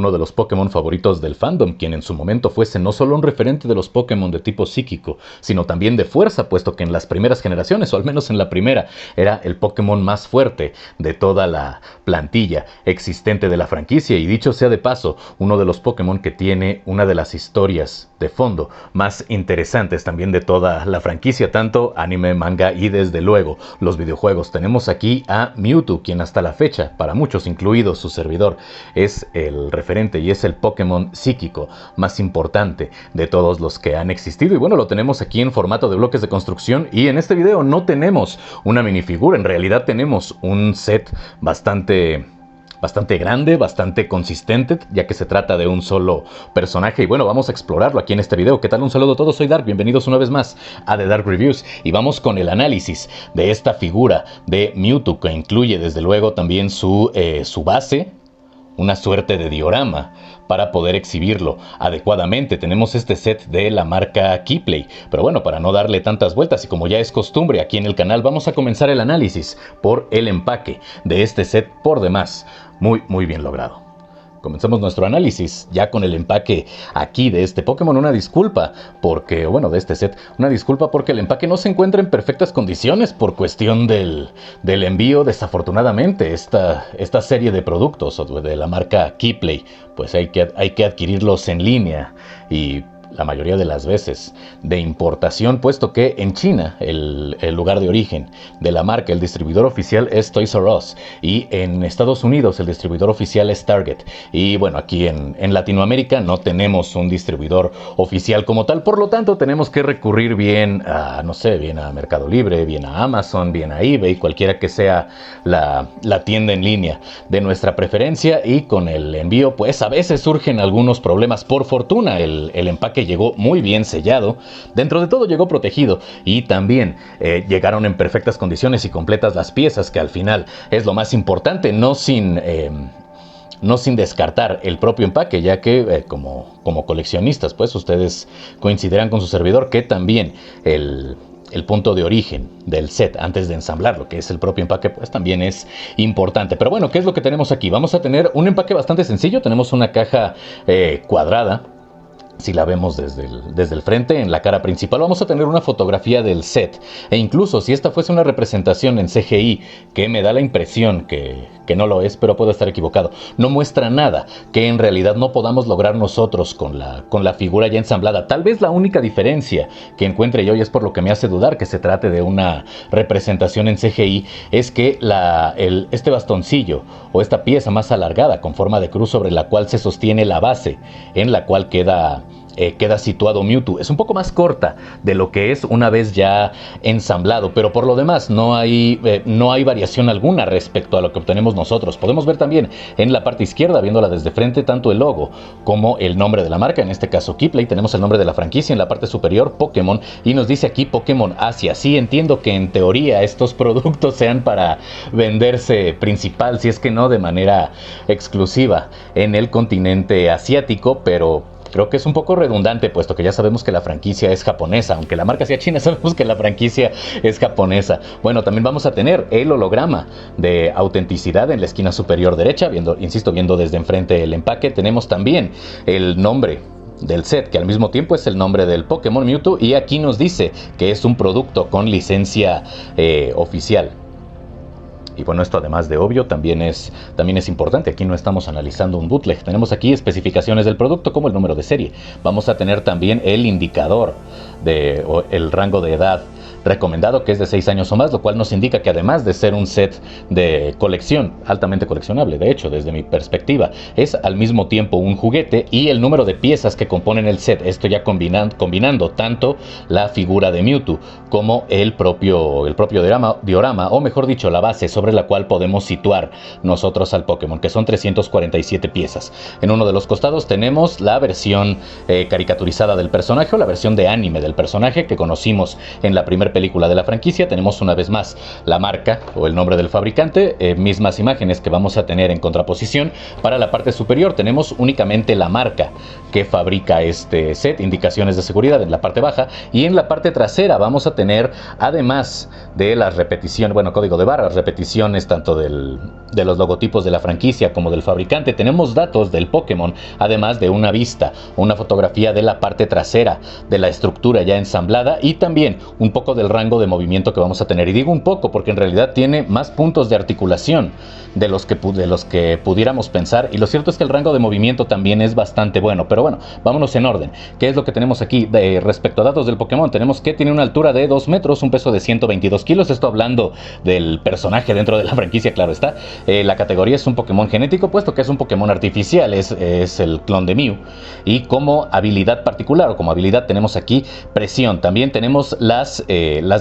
uno de los Pokémon favoritos del fandom, quien en su momento fuese no solo un referente de los Pokémon de tipo psíquico, sino también de fuerza, puesto que en las primeras generaciones, o al menos en la primera, era el Pokémon más fuerte de toda la plantilla existente de la franquicia, y dicho sea de paso, uno de los Pokémon que tiene una de las historias de fondo más interesantes también de toda la franquicia, tanto anime, manga y desde luego los videojuegos. Tenemos aquí a Mewtwo, quien hasta la fecha, para muchos incluido su servidor, es el referente y es el Pokémon psíquico más importante de todos los que han existido. Y bueno, lo tenemos aquí en formato de bloques de construcción, y en este video no tenemos una minifigura, en realidad tenemos un set bastante grande, bastante consistente, ya que se trata de un solo personaje. Y bueno, vamos a explorarlo aquí en este video. ¿Qué tal? Un saludo a todos, soy Dark, bienvenidos una vez más a The Dark Reviews, y vamos con el análisis de esta figura de Mewtwo, que incluye desde luego también su base, una suerte de diorama para poder exhibirlo adecuadamente. Tenemos este set de la marca Keyplay, pero bueno, para no darle tantas vueltas y como ya es costumbre aquí en el canal, vamos a comenzar el análisis por el empaque de este set, por demás muy bien logrado. Comenzamos nuestro análisis ya con el empaque aquí de este Pokémon. Una disculpa porque, bueno, de este set, una disculpa porque el empaque no se encuentra en perfectas condiciones por cuestión del envío. Desafortunadamente, esta serie de productos de la marca Keyplay, pues hay que adquirirlos en línea, y la mayoría de las veces de importación, puesto que en China el lugar de origen de la marca, el distribuidor oficial es Toys R Us, y en Estados Unidos el distribuidor oficial es Target. Y bueno, aquí en Latinoamérica no tenemos un distribuidor oficial como tal, por lo tanto tenemos que recurrir bien a, no sé, bien a Mercado Libre, bien a Amazon, bien a eBay, cualquiera que sea la tienda en línea de nuestra preferencia. Y con el envío pues a veces surgen algunos problemas. Por fortuna el empaque llegó muy bien sellado, dentro de todo llegó protegido, y también llegaron en perfectas condiciones y completas las piezas, que al final es lo más importante, no sin descartar el propio empaque, ya que como coleccionistas pues ustedes coincidirán con su servidor que también el punto de origen del set antes de ensamblarlo, que es el propio empaque, pues también es importante. Pero bueno, ¿qué es lo que tenemos aquí? Vamos a tener un empaque bastante sencillo. Tenemos una caja cuadrada. Si la vemos desde el frente, en la cara principal vamos a tener una fotografía del set, e incluso si esta fuese una representación en CGI, que me da la impresión que no lo es, pero puedo estar equivocado, no muestra nada que en realidad no podamos lograr nosotros con la figura ya ensamblada. Tal vez la única diferencia que encuentre yo, y es por lo que me hace dudar que se trate de una representación en CGI, es que este bastoncillo o esta pieza más alargada con forma de cruz sobre la cual se sostiene la base en la cual queda situado Mewtwo, es un poco más corta de lo que es una vez ya ensamblado, pero por lo demás no hay variación alguna respecto a lo que obtenemos nosotros. Podemos ver también en la parte izquierda, viéndola desde frente, tanto el logo como el nombre de la marca, en este caso Keyplay. Tenemos el nombre de la franquicia en la parte superior, Pokémon, y nos dice aquí Pokémon Asia. Sí, entiendo que en teoría estos productos sean para venderse principal, si es que no de manera exclusiva, en el continente asiático, pero creo que es un poco redundante, puesto que ya sabemos que la franquicia es japonesa. Aunque la marca sea china, sabemos que la franquicia es japonesa. Bueno, también vamos a tener el holograma de autenticidad en la esquina superior derecha, viendo desde enfrente el empaque. Tenemos también el nombre del set, que al mismo tiempo es el nombre del Pokémon Mewtwo, y aquí nos dice que es un producto con licencia oficial. Y bueno, esto además de obvio también es importante. Aquí no estamos analizando un bootleg. Tenemos aquí especificaciones del producto como el número de serie. Vamos a tener también el indicador el rango de edad recomendado, que es de 6 años o más, lo cual nos indica que además de ser un set de colección, altamente coleccionable, de hecho, desde mi perspectiva, es al mismo tiempo un juguete, y el número de piezas que componen el set, esto ya combinando tanto la figura de Mewtwo como el propio diorama, o mejor dicho, la base sobre la cual podemos situar nosotros al Pokémon, que son 347 piezas. En uno de los costados tenemos la versión caricaturizada del personaje, o la versión de anime del personaje que conocimos en la primera película de la franquicia. Tenemos una vez más la marca o el nombre del fabricante, mismas imágenes que vamos a tener en contraposición. Para la parte superior tenemos únicamente la marca que fabrica este set, indicaciones de seguridad en la parte baja, y en la parte trasera vamos a tener, además de las repeticiones, bueno, código de barras, repeticiones tanto de los logotipos de la franquicia como del fabricante. Tenemos datos del Pokémon, además de una vista, una fotografía de la parte trasera de la estructura ya ensamblada, y también un poco del rango de movimiento que vamos a tener. Y digo un poco porque en realidad tiene más puntos de articulación de los que pudiéramos pensar, y lo cierto es que el rango de movimiento también es bastante bueno. Pero bueno, vámonos en orden. ¿Qué es lo que tenemos aquí? Respecto a datos del Pokémon, tenemos que tiene una altura de 2 metros, un peso de 122 kilos, esto hablando del personaje dentro de la franquicia, claro está. La categoría es un Pokémon genético, puesto que es un Pokémon artificial, es el clon de Mew. Y como habilidad particular, o como habilidad, tenemos aquí presión. También tenemos las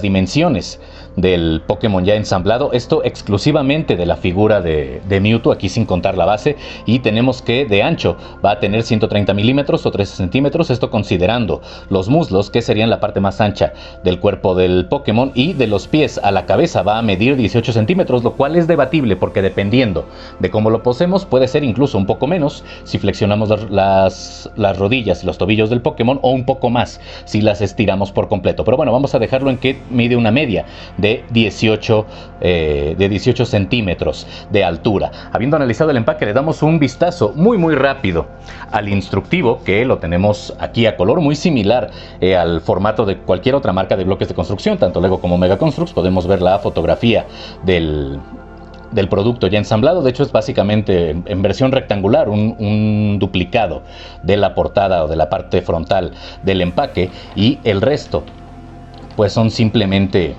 dimensiones del Pokémon ya ensamblado, esto exclusivamente de la figura de Mewtwo, aquí sin contar la base. Y tenemos que de ancho va a tener 130 milímetros o 13 centímetros, esto considerando los muslos, que serían la parte más ancha del cuerpo del Pokémon, y de los pies a la cabeza va a medir 18 centímetros, lo cual es debatible porque dependiendo de cómo lo posemos puede ser incluso un poco menos si flexionamos las rodillas y los tobillos del Pokémon, o un poco más si las estiramos por completo. Pero bueno, vamos a dejarlo en que mide una media de 18 centímetros de altura. Habiendo analizado el empaque, le damos un vistazo muy rápido al instructivo, que lo tenemos aquí a color, muy similar al formato de cualquier otra marca de bloques de construcción, tanto Lego como Mega Construx. Podemos ver la fotografía del producto ya ensamblado. De hecho, es básicamente en versión rectangular, un duplicado de la portada o de la parte frontal del empaque, y el resto pues son simplemente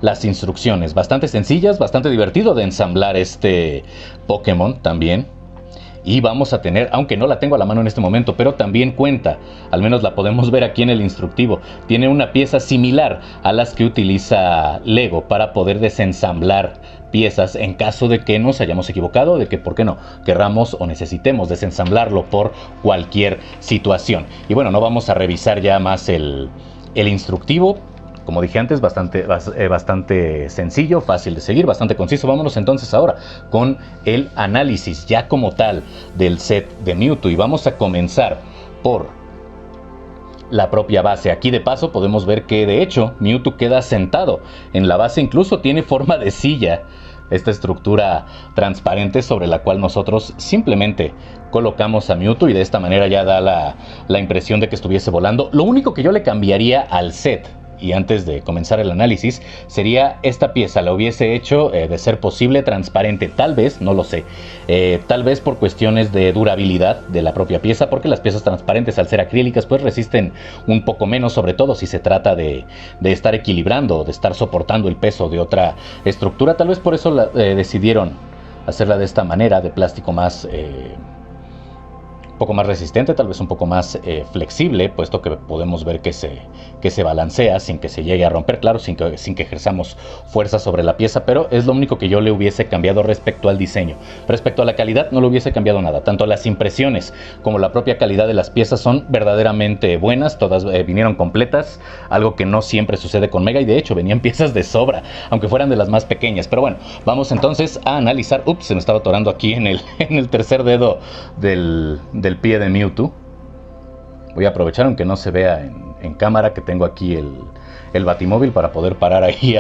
las instrucciones, bastante sencillas, bastante divertido de ensamblar este Pokémon también. Y vamos a tener, aunque no la tengo a la mano en este momento, pero también cuenta, al menos la podemos ver aquí en el instructivo, tiene una pieza similar a las que utiliza Lego para poder desensamblar piezas en caso de que nos hayamos equivocado, de que, ¿por qué no?, querramos o necesitemos desensamblarlo por cualquier situación. Y bueno, no vamos a revisar ya más el instructivo. Como dije antes, bastante sencillo, fácil de seguir, bastante conciso. Vámonos entonces ahora con el análisis ya como tal del set de Mewtwo, y vamos a comenzar por la propia base. Aquí de paso podemos ver que de hecho Mewtwo queda sentado en la base, incluso tiene forma de silla, esta estructura transparente sobre la cual nosotros simplemente colocamos a Mewtwo, y de esta manera ya da la impresión de que estuviese volando. Lo único que yo le cambiaría al set, y antes de comenzar el análisis, sería esta pieza. La hubiese hecho, de ser posible, transparente. Tal vez, no lo sé, tal vez por cuestiones de durabilidad de la propia pieza, porque las piezas transparentes, al ser acrílicas, pues resisten un poco menos, sobre todo si se trata de estar equilibrando, de estar soportando el peso de otra estructura. Tal vez por eso decidieron hacerla de esta manera, de plástico más un poco más resistente, tal vez un poco más flexible, puesto que podemos ver que se balancea sin que se llegue a romper, claro, sin que ejerzamos fuerza sobre la pieza. Pero es lo único que yo le hubiese cambiado respecto al diseño. Respecto a la calidad, no le hubiese cambiado nada. Tanto las impresiones como la propia calidad de las piezas son verdaderamente buenas. Todas vinieron completas, algo que no siempre sucede con Mega, y de hecho venían piezas de sobra, aunque fueran de las más pequeñas. Pero bueno, vamos entonces a analizar. Se me estaba atorando aquí en el tercer dedo del pie de Mewtwo. Voy a aprovechar, aunque no se vea en cámara, que tengo aquí el batimóvil para poder parar ahí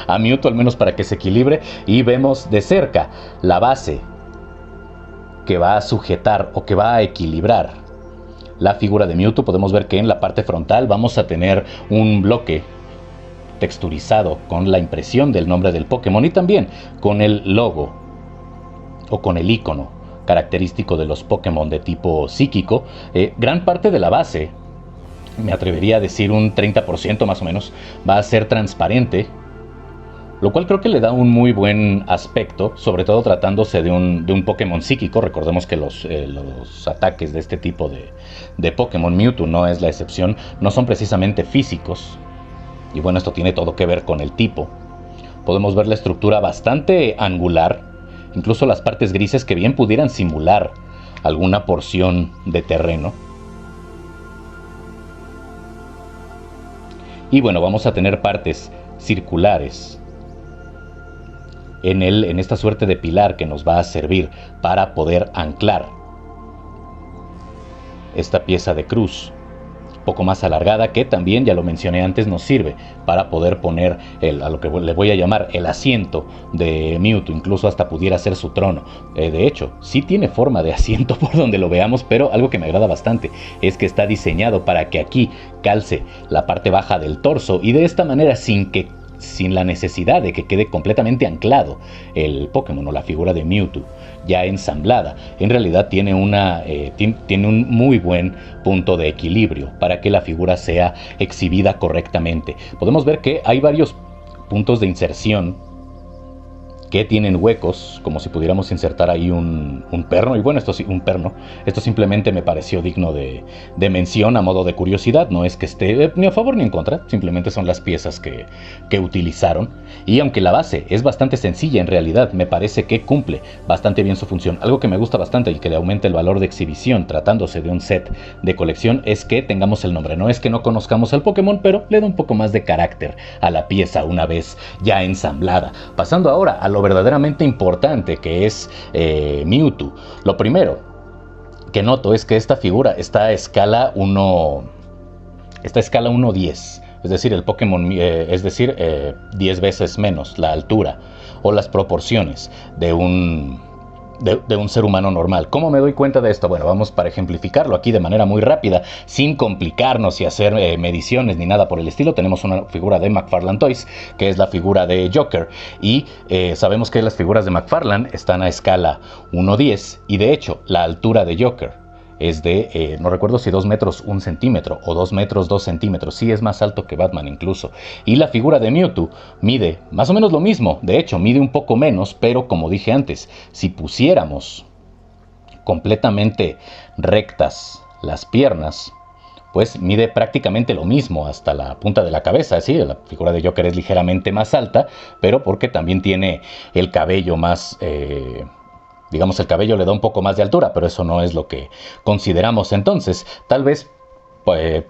a Mewtwo, al menos para que se equilibre, y vemos de cerca la base que va a sujetar o que va a equilibrar la figura de Mewtwo. Podemos ver que en la parte frontal vamos a tener un bloque texturizado con la impresión del nombre del Pokémon, y también con el logo o con el icono característico de los Pokémon de tipo psíquico. Gran parte de la base, me atrevería a decir un 30% más o menos, va a ser transparente, lo cual creo que le da un muy buen aspecto, sobre todo tratándose de un Pokémon psíquico. Recordemos que los ataques de este tipo de Pokémon, Mewtwo no es la excepción, no son precisamente físicos, y bueno, esto tiene todo que ver con el tipo. Podemos ver la estructura bastante angular, incluso las partes grises que bien pudieran simular alguna porción de terreno. Y bueno, vamos a tener partes circulares en esta suerte de pilar que nos va a servir para poder anclar esta pieza de cruz poco más alargada, que también, ya lo mencioné antes, nos sirve para poder poner a lo que le voy a llamar el asiento de Mewtwo, incluso hasta pudiera ser su trono. De hecho, sí tiene forma de asiento por donde lo veamos, pero algo que me agrada bastante es que está diseñado para que aquí calce la parte baja del torso, y de esta manera, sin la necesidad de que quede completamente anclado el Pokémon o la figura de Mewtwo ya ensamblada, en realidad tiene un muy buen punto de equilibrio para que la figura sea exhibida correctamente. Podemos ver que hay varios puntos de inserción que tienen huecos, como si pudiéramos insertar ahí un perno, y bueno, un perno. Esto simplemente me pareció digno de mención a modo de curiosidad, no es que esté ni a favor ni en contra, simplemente son las piezas que utilizaron, y aunque la base es bastante sencilla en realidad, me parece que cumple bastante bien su función. Algo que me gusta bastante y que le aumenta el valor de exhibición tratándose de un set de colección es que tengamos el nombre. No es que no conozcamos al Pokémon, pero le da un poco más de carácter a la pieza una vez ya ensamblada. Pasando ahora a lo verdaderamente importante, que es Mewtwo. Lo primero que noto es que esta figura está a escala 1:10, es decir, el Pokémon, 10 veces menos la altura o las proporciones de un ser humano normal. ¿Cómo me doy cuenta de esto? Bueno, vamos para ejemplificarlo aquí de manera muy rápida, sin complicarnos y hacer mediciones ni nada por el estilo. Tenemos una figura de McFarlane Toys, que es la figura de Joker, y sabemos que las figuras de McFarlane están a escala 1:10, y de hecho la altura de Joker es de, no recuerdo si 2 metros 1 centímetro o 2 metros 2 centímetros, sí es más alto que Batman incluso. Y la figura de Mewtwo mide más o menos lo mismo, de hecho mide un poco menos, pero como dije antes, si pusiéramos completamente rectas las piernas, pues mide prácticamente lo mismo hasta la punta de la cabeza. Sí, la figura de Joker es ligeramente más alta, pero porque también tiene el cabello más... digamos, el cabello le da un poco más de altura, pero eso no es lo que consideramos. Entonces, tal vez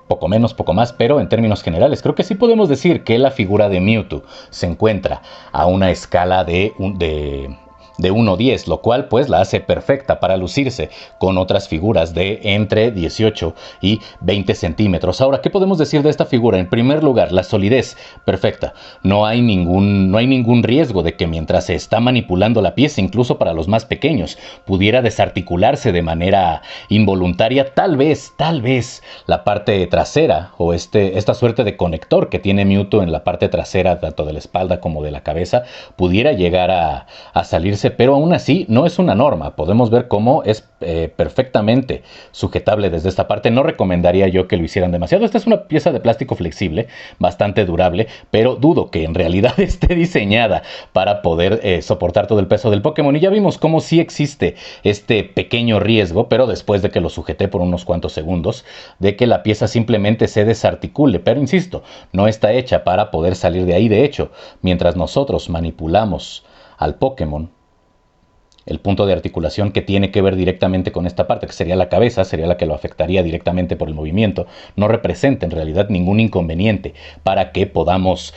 poco menos, poco más, pero en términos generales creo que sí podemos decir que la figura de Mewtwo se encuentra a una escala de 1:10, lo cual pues la hace perfecta para lucirse con otras figuras de entre 18 y 20 centímetros. Ahora, ¿qué podemos decir de esta figura? En primer lugar, la solidez, perfecta. No hay ningún riesgo de que mientras se está manipulando la pieza, incluso para los más pequeños, pudiera desarticularse de manera involuntaria. Tal vez la parte trasera o esta suerte de conector que tiene Mewtwo en la parte trasera, tanto de la espalda como de la cabeza, pudiera llegar a salirse, pero aún así no es una norma. Podemos ver cómo es perfectamente sujetable desde esta parte. No recomendaría yo que lo hicieran demasiado. Esta es una pieza de plástico flexible, bastante durable, pero dudo que en realidad esté diseñada para poder soportar todo el peso del Pokémon. Y ya vimos cómo sí existe este pequeño riesgo, pero después de que lo sujeté por unos cuantos segundos, de que la pieza simplemente se desarticule. Pero insisto, no está hecha para poder salir de ahí. De hecho, mientras nosotros manipulamos al Pokémon, el punto de articulación que tiene que ver directamente con esta parte, que sería la cabeza, sería la que lo afectaría directamente por el movimiento, no representa en realidad ningún inconveniente para que podamos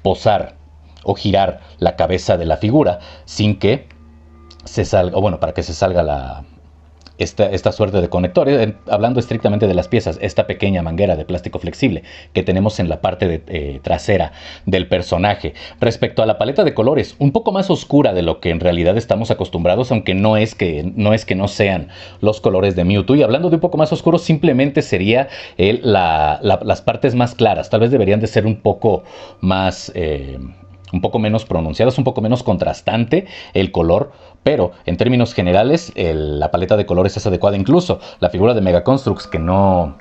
posar o girar la cabeza de la figura sin que se salga, o bueno, para que se salga esta suerte de conectores. Hablando estrictamente de las piezas, esta pequeña manguera de plástico flexible que tenemos en la parte trasera del personaje. Respecto a la paleta de colores, un poco más oscura de lo que en realidad estamos acostumbrados, aunque no es que no sean los colores de Mewtwo. Y hablando de un poco más oscuro, simplemente sería las partes más claras. Tal vez deberían de ser un poco más... un poco menos pronunciadas, un poco menos contrastante el color, pero en términos generales la paleta de colores es adecuada. Incluso la figura de Mega Construx, que no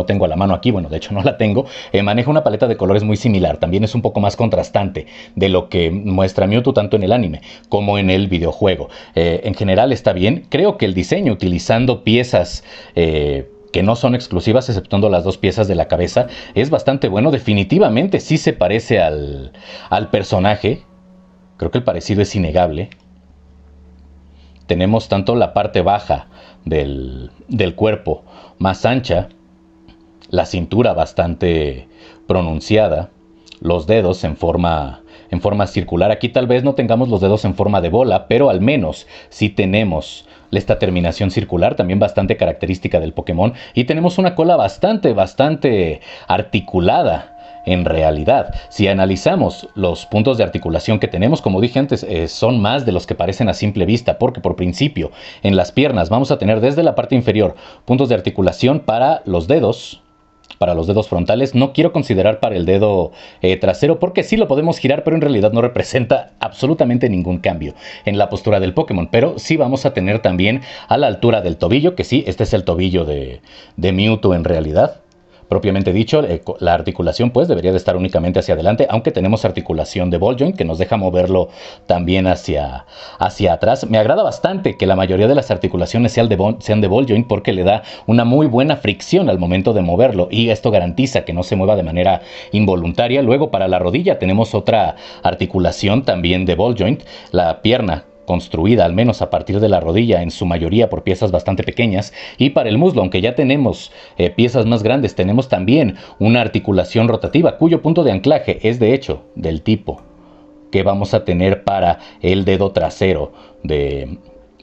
tengo a la mano aquí, bueno, de hecho no la tengo, maneja una paleta de colores muy similar. También es un poco más contrastante de lo que muestra Mewtwo tanto en el anime como en el videojuego. En general está bien. Creo que el diseño utilizando piezas que no son exclusivas, exceptuando las dos piezas de la cabeza, es bastante bueno. Definitivamente sí se parece al personaje. Creo que el parecido es innegable. Tenemos tanto la parte baja del cuerpo más ancha la cintura bastante pronunciada, los dedos en forma circular. Aquí tal vez no tengamos los dedos en forma de bola, pero al menos sí tenemos esta terminación circular, también bastante característica del Pokémon, y tenemos una cola bastante articulada. En realidad, si analizamos los puntos de articulación que tenemos, como dije antes, son más de los que parecen a simple vista, porque por principio, en las piernas vamos a tener desde la parte inferior puntos de articulación para los dedos frontales. No quiero considerar para el dedo trasero, porque sí lo podemos girar, pero en realidad no representa absolutamente ningún cambio en la postura del Pokémon. Pero sí vamos a tener también a la altura del tobillo, que sí, este es el tobillo de Mewtwo en realidad. Propiamente dicho, la articulación pues debería de estar únicamente hacia adelante, aunque tenemos articulación de ball joint que nos deja moverlo también hacia atrás. Me agrada bastante que la mayoría de las articulaciones sean de ball joint, porque le da una muy buena fricción al momento de moverlo, y esto garantiza que no se mueva de manera involuntaria. Luego, para la rodilla tenemos otra articulación también de ball joint, la pierna construida al menos a partir de la rodilla, en su mayoría por piezas bastante pequeñas. Y para el muslo, aunque ya tenemos piezas más grandes, tenemos también una articulación rotativa, cuyo punto de anclaje es de hecho del tipo que vamos a tener para el dedo trasero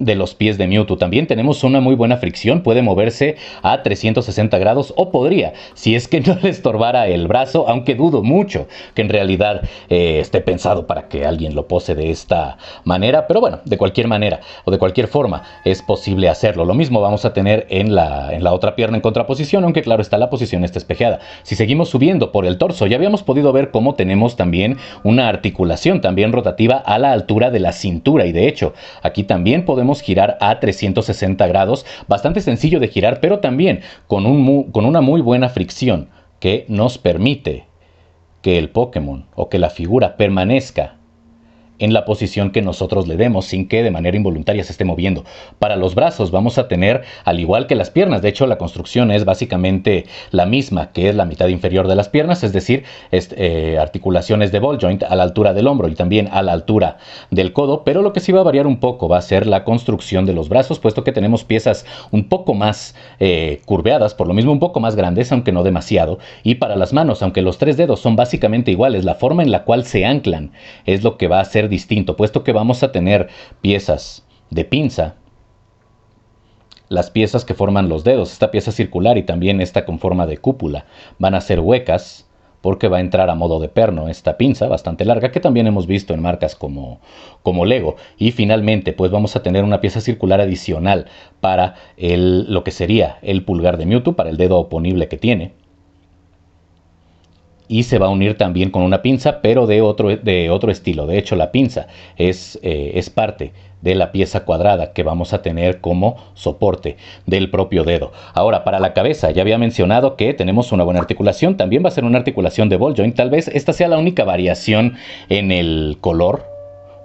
de los pies de Mewtwo. También tenemos una muy buena fricción, puede moverse a 360 grados, o podría, si es que no le estorbara el brazo, aunque dudo mucho que en realidad esté pensado para que alguien lo pose de esta manera. Pero bueno, de cualquier manera o de cualquier forma es posible hacerlo. Lo mismo vamos a tener en la otra pierna en contraposición, aunque claro está, la posición está espejeada. Si seguimos subiendo por el torso, ya habíamos podido ver cómo tenemos también una articulación también rotativa a la altura de la cintura, y de hecho aquí también podemos girar a 360 grados, bastante sencillo de girar, pero también con una muy buena fricción que nos permite que el Pokémon o que la figura permanezca en la posición que nosotros le demos sin que de manera involuntaria se esté moviendo. Para los brazos vamos a tener, al igual que las piernas, de hecho la construcción es básicamente la misma, que es la mitad inferior de las piernas, es decir, articulaciones de ball joint a la altura del hombro y también a la altura del codo, pero lo que sí va a variar un poco va a ser la construcción de los brazos, puesto que tenemos piezas un poco más curveadas, por lo mismo un poco más grandes, aunque no demasiado. Y para las manos, aunque los tres dedos son básicamente iguales, la forma en la cual se anclan es lo que va a ser distinto, puesto que vamos a tener piezas de pinza, las piezas que forman los dedos, esta pieza circular y también esta con forma de cúpula, van a ser huecas, porque va a entrar a modo de perno esta pinza bastante larga, que también hemos visto en marcas como Lego. Y finalmente pues vamos a tener una pieza circular adicional para lo que sería el pulgar de Mewtwo, para el dedo oponible que tiene, y se va a unir también con una pinza, pero de otro estilo. De hecho, la pinza es parte de la pieza cuadrada que vamos a tener como soporte del propio dedo. Ahora, para la cabeza, ya había mencionado que tenemos una buena articulación, también va a ser una articulación de ball joint. Tal vez esta sea la única variación en el color,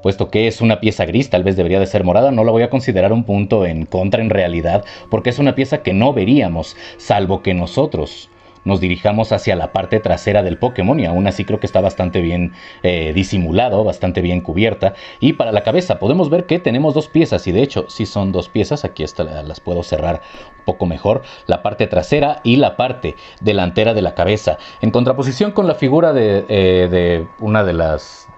puesto que es una pieza gris, tal vez debería de ser morada. No la voy a considerar un punto en contra en realidad, porque es una pieza que no veríamos, salvo que nosotros nos dirijamos hacia la parte trasera del Pokémon, y aún así creo que está bastante bien disimulado, bastante bien cubierta. Y para la cabeza podemos ver que tenemos dos piezas, y de hecho sí son dos piezas. Aquí las puedo cerrar un poco mejor, la parte trasera y la parte delantera de la cabeza, en contraposición con la figura de una de las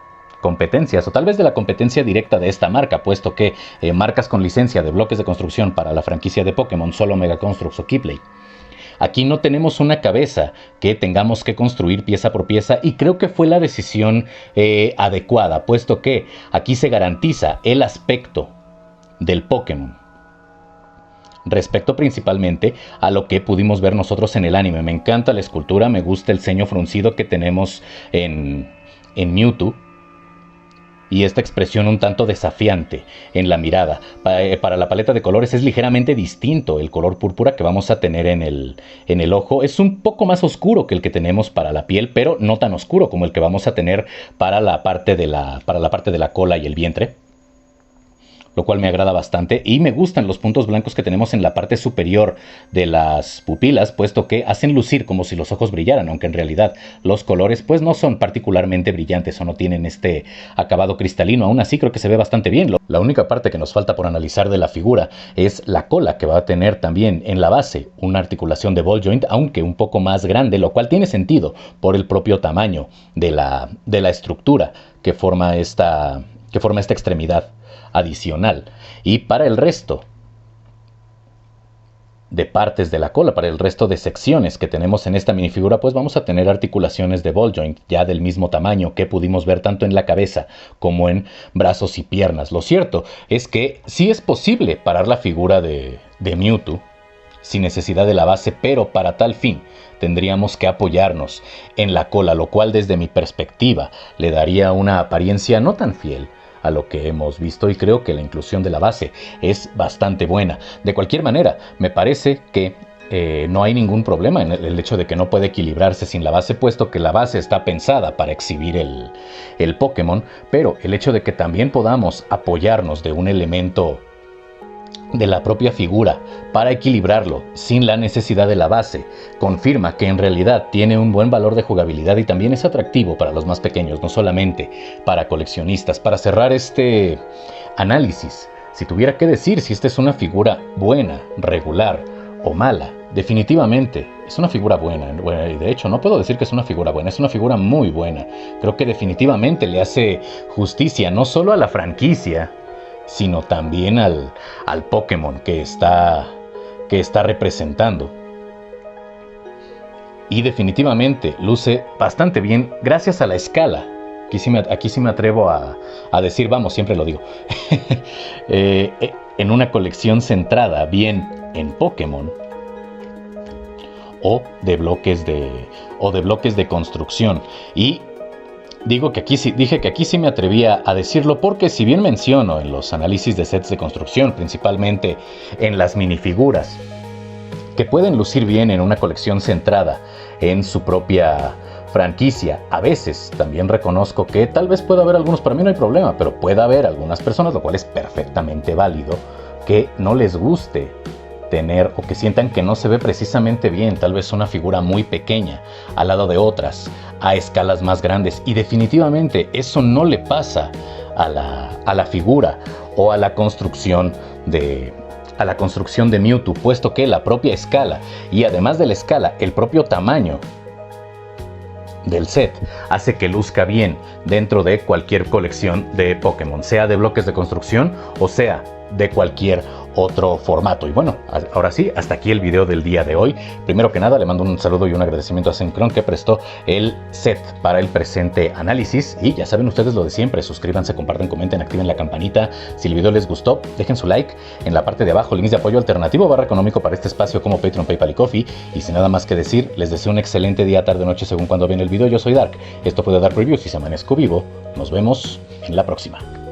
competencias, o tal vez de la competencia directa de esta marca, puesto que marcas con licencia de bloques de construcción para la franquicia de Pokémon, solo Mega Construx o Keyblade, aquí no tenemos una cabeza que tengamos que construir pieza por pieza, y creo que fue la decisión adecuada, puesto que aquí se garantiza el aspecto del Pokémon respecto principalmente a lo que pudimos ver nosotros en el anime. Me encanta la escultura, me gusta el ceño fruncido que tenemos en Mewtwo, y esta expresión un tanto desafiante en la mirada. Para la paleta de colores es ligeramente distinto. El color púrpura que vamos a tener en el ojo es un poco más oscuro que el que tenemos para la piel, pero no tan oscuro como el que vamos a tener para la parte de la cola y el vientre. lo cual me agrada bastante, y me gustan los puntos blancos que tenemos en la parte superior de las pupilas, puesto que hacen lucir como si los ojos brillaran, aunque en realidad los colores pues no son particularmente brillantes o no tienen este acabado cristalino. Aún así creo que se ve bastante bien. La única parte que nos falta por analizar de la figura es la cola, que va a tener también en la base una articulación de ball joint, aunque un poco más grande, lo cual tiene sentido por el propio tamaño de la estructura que forma esta extremidad adicional. Y para el resto de partes de la cola, para el resto de secciones que tenemos en esta minifigura, pues vamos a tener articulaciones de ball joint ya del mismo tamaño que pudimos ver tanto en la cabeza como en brazos y piernas. Lo cierto es que sí es posible parar la figura de Mewtwo sin necesidad de la base, pero para tal fin tendríamos que apoyarnos en la cola, lo cual desde mi perspectiva le daría una apariencia no tan fiel a lo que hemos visto, y creo que la inclusión de la base es bastante buena. De cualquier manera, me parece que no hay ningún problema en el hecho de que no puede equilibrarse sin la base, puesto que la base está pensada para exhibir el Pokémon, pero el hecho de que también podamos apoyarnos de un elemento de la propia figura para equilibrarlo sin la necesidad de la base confirma que en realidad tiene un buen valor de jugabilidad y también es atractivo para los más pequeños, no solamente para coleccionistas. Para cerrar este análisis, si tuviera que decir si esta es una figura buena, regular o mala, definitivamente es una figura buena. Y de hecho no puedo decir que es una figura buena, es una figura muy buena. Creo que definitivamente le hace justicia no solo a la franquicia, sino también al Pokémon que está representando. Y definitivamente luce bastante bien gracias a la escala. Aquí sí me atrevo a decir, vamos, siempre lo digo, en una colección centrada bien en Pokémon o de bloques de construcción. Y dije que aquí sí me atrevía a decirlo porque si bien menciono en los análisis de sets de construcción, principalmente en las minifiguras, que pueden lucir bien en una colección centrada en su propia franquicia, a veces también reconozco que tal vez pueda haber algunos, para mí no hay problema, pero puede haber algunas personas, lo cual es perfectamente válido, que no les guste tener o que sientan que no se ve precisamente bien tal vez una figura muy pequeña al lado de otras a escalas más grandes, y definitivamente eso no le pasa a la figura o a la construcción de Mewtwo, puesto que la propia escala y además de la escala el propio tamaño del set hace que luzca bien dentro de cualquier colección de Pokémon, sea de bloques de construcción o sea de cualquier otro formato. Y bueno, ahora sí, hasta aquí el video del día de hoy. Primero que nada, le mando un saludo y un agradecimiento a Zencron, que prestó el set para el presente análisis. Y ya saben ustedes lo de siempre, suscríbanse, comparten, comenten, activen la campanita. Si el video les gustó, dejen su like. En la parte de abajo, links de apoyo alternativo / económico para este espacio como Patreon, PayPal y Ko-fi. Y sin nada más que decir, les deseo un excelente día, tarde, noche, según cuando vean el video. Yo soy Dark, esto fue The Dark Reviews y si amanezco vivo, nos vemos en la próxima.